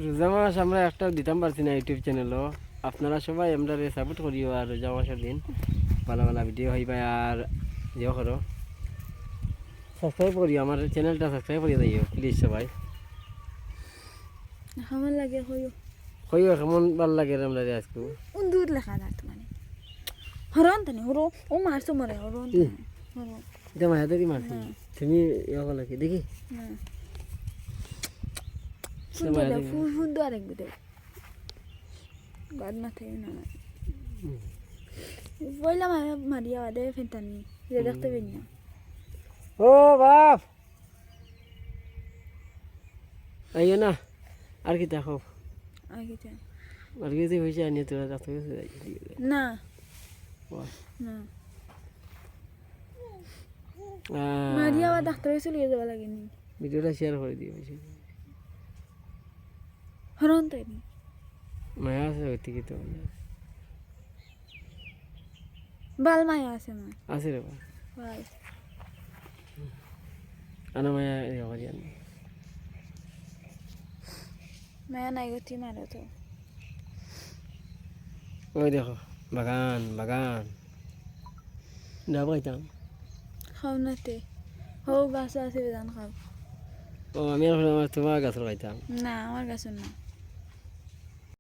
রোজা মাস আমরা একটাও দিতাম পারছি না ইউটিউব চ্যানেলও। আপনারা সবাই আমরা সাপোর্ট করিও আর রোজা মাসের দিন ভালো ভালো ভিডিও হইবা আর ইয়ে করো, সাবস্ক্রাইব করিও আমার চ্যানেলটা, সাবস্ক্রাইব করিয়ে দিও প্লিজ সবাই। আমার লাগে হইও কইও কেমন ভালো লাগে আমরা আজকে। দূর লেখা যাত মানে হরন তানি হরো ও মারছো মরে হরন হরো এটা মায়া দেখি মারছি তুমি ইয়ে করলে কি দেখি না সুন্দর ফুল সুন্দর আরেক দে গাদ মাথায় না বইলা মারিয়া দে ফেন্টানি যে দেখতে পেন না। ও বাপ আইও না আর কি দেখো আগে যা আর কিছু হয়েছে আনিয়ে তোরা যাতে না না মারিয়া আবার ডাক্তারে চলে যাওয়া লাগে নি ভিডিওটা শেয়ার করে দিও বেশি। হরন তাই মায়া আছে ওই থেকে তো বাল মায়া আছে মা আছে রে বা বাল আনা মায়া ইয়ে করি আনি মায়া নাই গতি মারো তো ওই দেখো বাগান বাগান যাবো খাইতাম। খাও নাতে হো গাছ আছে বেদান খাও। ও আমি আর আমার তোমার গাছ খাইতাম। না আমার গাছ না